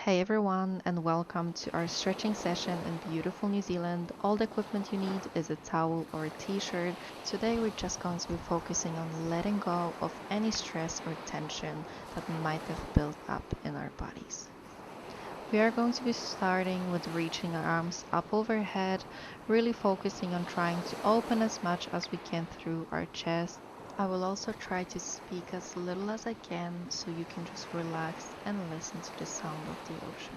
Hey everyone, and welcome to our stretching session in beautiful New Zealand. All the equipment you need is a towel or a t-shirt. Today we're just going to be focusing on letting go of any stress or tension that might have built up in our bodies. We are going to be starting with reaching our arms up overhead, really focusing on trying to open as much as we can through our chest. I will also try to speak as little as I can so you can just relax and listen to the sound of the ocean.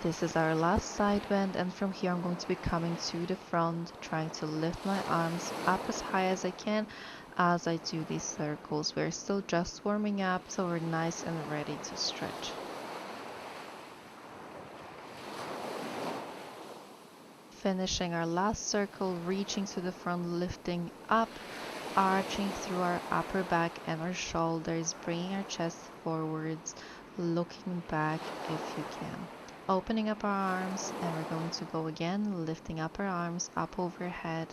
This is our last side bend, and from here I'm going to be coming to the front, trying to lift my arms up as high as I can as I do these circles. We're still just warming up, so we're nice and ready to stretch. Finishing our last circle, reaching to the front, lifting up, arching through our upper back and our shoulders, bringing our chest forwards, looking back if you can. Opening up our arms, and we're going to go again, lifting up our arms up overhead.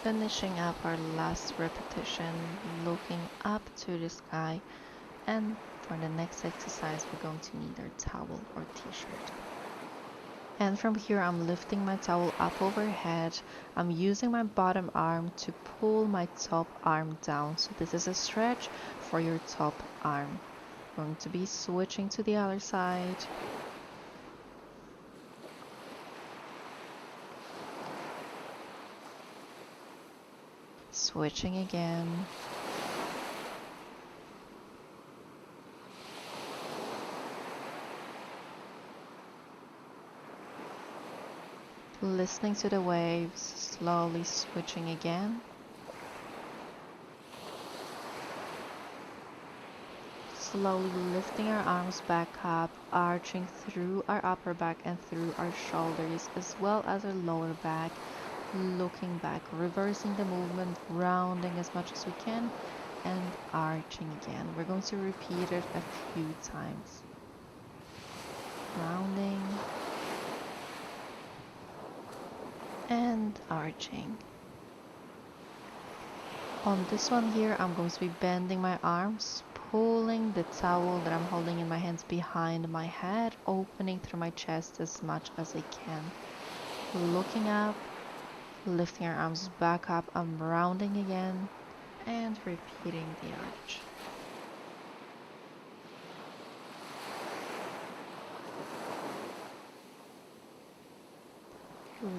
Finishing up our last repetition, looking up to the sky, and for the next exercise we're going to need our towel or t-shirt. And from here I'm lifting my towel up overhead. I'm using my bottom arm to pull my top arm down. So this is a stretch for your top arm. I'm going to be switching to the other side. Switching again. Listening to the waves, slowly switching again. Slowly lifting our arms back up, arching through our upper back and through our shoulders, as well as our lower back. Looking back, reversing the movement, rounding as much as we can, and arching again. We're going to repeat it a few times. Rounding and arching. On this one here, I'm going to be bending my arms, pulling the towel that I'm holding in my hands behind my head, opening through my chest as much as I can. Looking up, lifting our arms back up, I'm rounding again, and repeating the arch.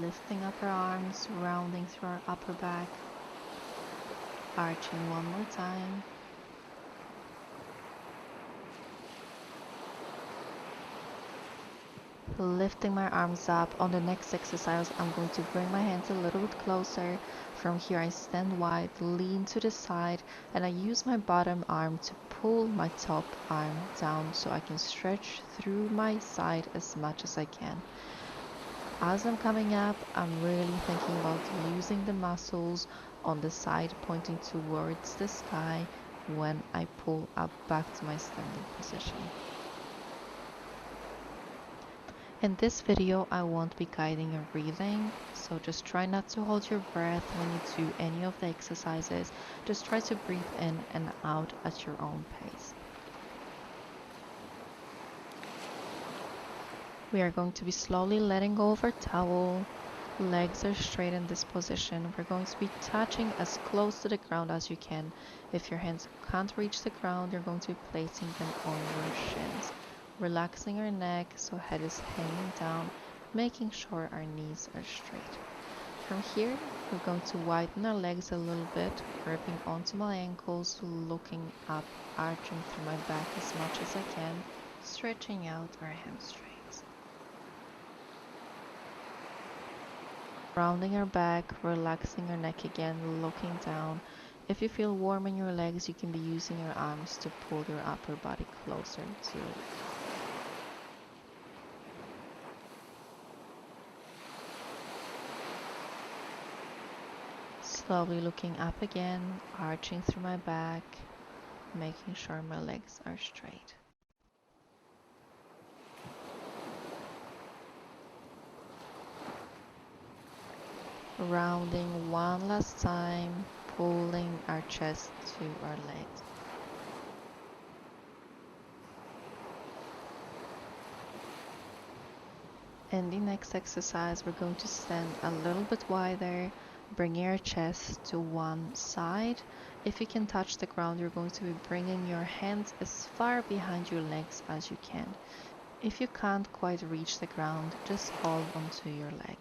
Lifting up our arms, rounding through our upper back, arching one more time. Lifting my arms up. On the next exercise, I'm going to bring my hands a little bit closer. From here, I stand wide, lean to the side, and I use my bottom arm to pull my top arm down so I can stretch through my side as much as I can. As I'm coming up, I'm really thinking about using the muscles on the side pointing towards the sky when I pull up back to my standing position. In this video, I won't be guiding your breathing, so just try not to hold your breath when you do any of the exercises. Just try to breathe in and out at your own pace. We are going to be slowly letting go of our towel. Legs are straight in this position. We're going to be touching as close to the ground as you can. If your hands can't reach the ground, you're going to be placing them on your shins. Relaxing our neck so head is hanging down, making sure our knees are straight. From here, we're going to widen our legs a little bit, gripping onto my ankles, looking up, arching through my back as much as I can, stretching out our hamstrings. Rounding our back, relaxing our neck again, looking down. If you feel warm in your legs, you can be using your arms to pull your upper body closer to it. Slowly looking up again, arching through my back, making sure my legs are straight. Rounding one last time, pulling our chest to our legs. In the next exercise, we're going to stand a little bit wider, bringing our chest to one side. If you can touch the ground, you're going to be bringing your hands as far behind your legs as you can. If you can't quite reach the ground, just hold onto your leg.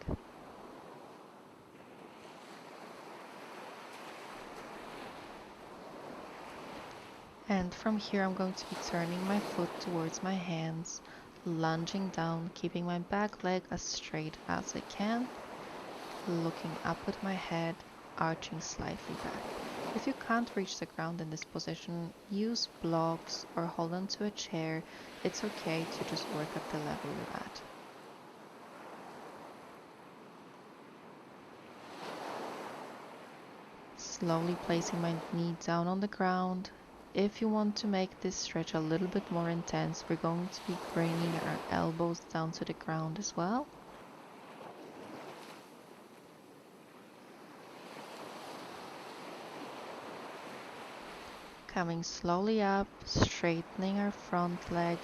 And from here, I'm going to be turning my foot towards my hands, lunging down, keeping my back leg as straight as I can, looking up with my head, arching slightly back. If you can't reach the ground in this position, use blocks or hold onto a chair. It's okay to just work at the level you're at. Slowly placing my knee down on the ground. If you want to make this stretch a little bit more intense, we're going to be bringing our elbows down to the ground as well. Coming slowly up, straightening our front leg,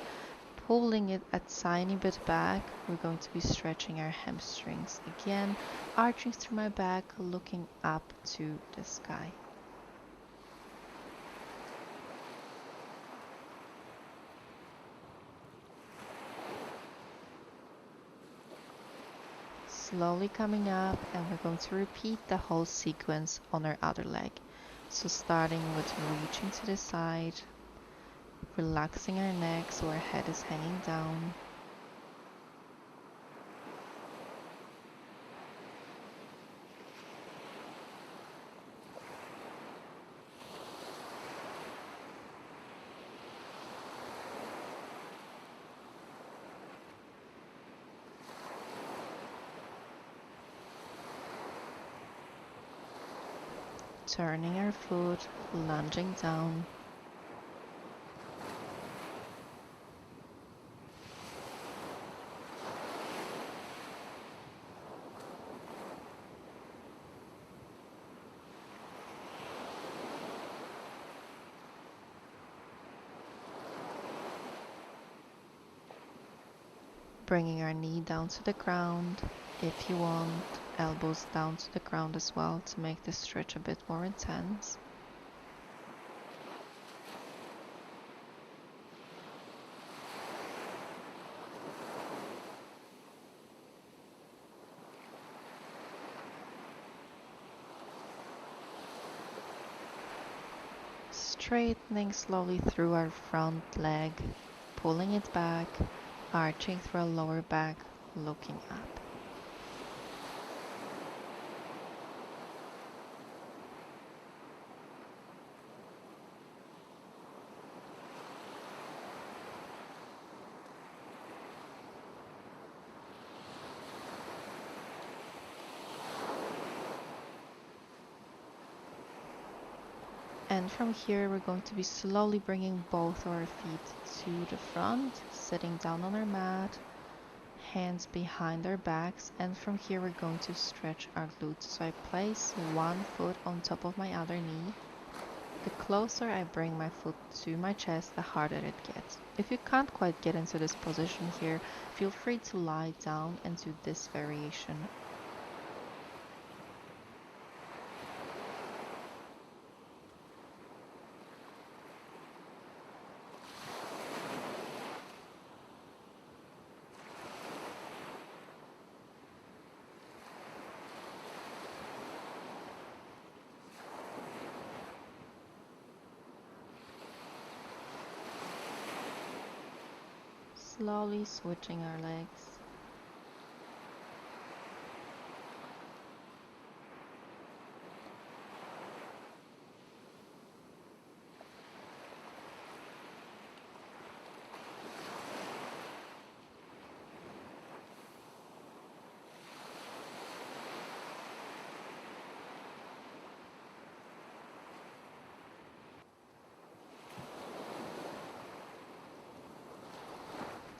pulling it a tiny bit back. We're going to be stretching our hamstrings again, arching through my back, looking up to the sky. Slowly coming up, and we're going to repeat the whole sequence on our other leg. So starting with reaching to the side, relaxing our neck so our head is hanging down. Turning our foot, lunging down. Bringing our knee down to the ground. If you want, elbows down to the ground as well to make this stretch a bit more intense. Straightening slowly through our front leg, pulling it back, arching through our lower back, looking up. And from here, we're going to be slowly bringing both our feet to the front, sitting down on our mat, hands behind our backs, and from here we're going to stretch our glutes. So I place one foot on top of my other knee. The closer I bring my foot to my chest, the harder it gets. If you can't quite get into this position here, feel free to lie down and do this variation. Slowly switching our legs.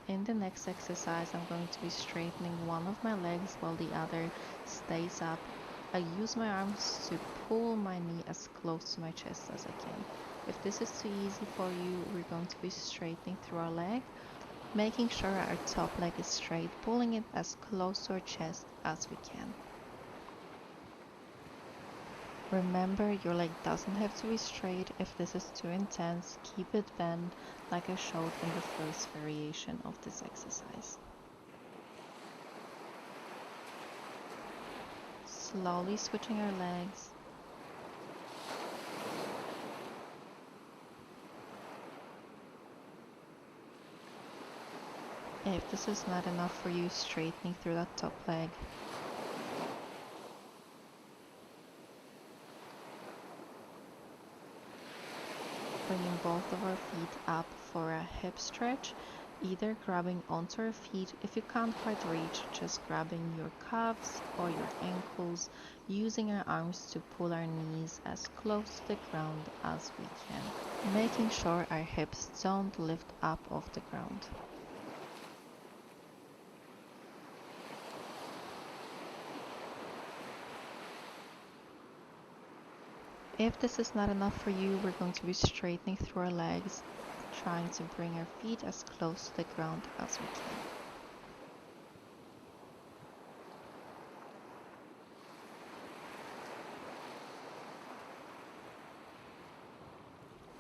In the next exercise, I'm going to be straightening one of my legs while the other stays up. I use my arms to pull my knee as close to my chest as I can. If this is too easy for you, we're going to be straightening through our leg, making sure our top leg is straight, pulling it as close to our chest as we can. Remember, your leg doesn't have to be straight. If this is too intense, keep it bent like I showed in the first variation of this exercise. Slowly switching our legs. If this is not enough for you, straightening through that top leg. Bringing both of our feet up for a hip stretch, either grabbing onto our feet. If you can't quite reach, just grabbing your calves or your ankles, using our arms to pull our knees as close to the ground as we can, making sure our hips don't lift up off the ground. If this is not enough for you, we're going to be straightening through our legs, trying to bring our feet as close to the ground as we can.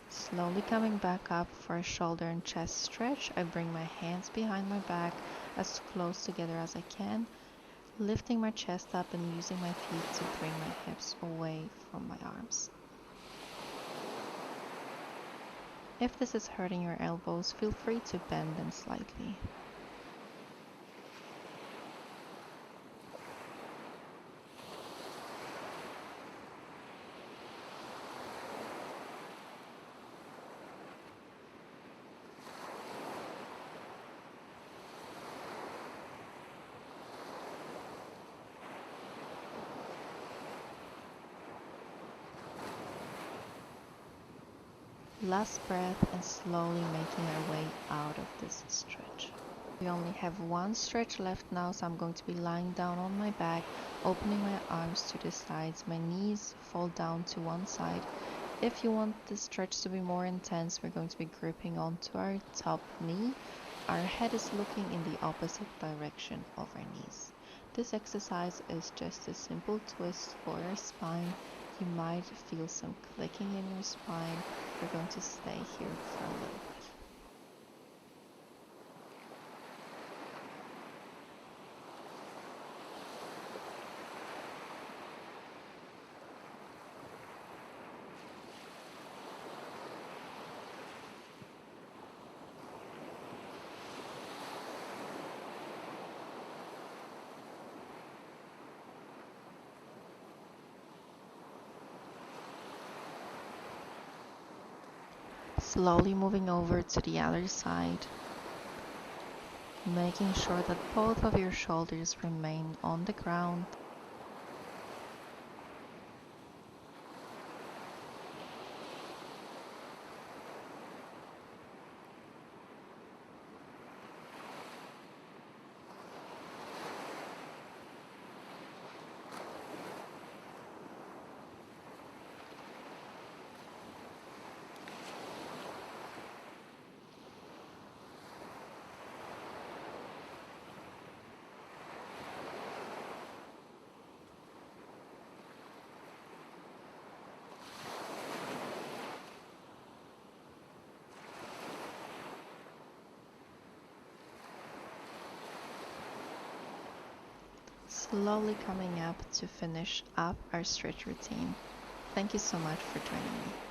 Slowly coming back up for a shoulder and chest stretch, I bring my hands behind my back as close together as I can, lifting my chest up and using my feet to bring my hips away from my arms. If this is hurting your elbows, feel free to bend them slightly. Last breath and slowly making our way out of this stretch. We only have one stretch left now, so I'm going to be lying down on my back, opening my arms to the sides, my knees fall down to one side. If you want the stretch to be more intense, we're going to be gripping onto our top knee. Our head is looking in the opposite direction of our knees. This exercise is just a simple twist for your spine. You might feel some clicking in your spine. We're going to stay here for a little bit. Slowly moving over to the other side, making sure that both of your shoulders remain on the ground. Slowly coming up to finish up our stretch routine. Thank you so much for joining me.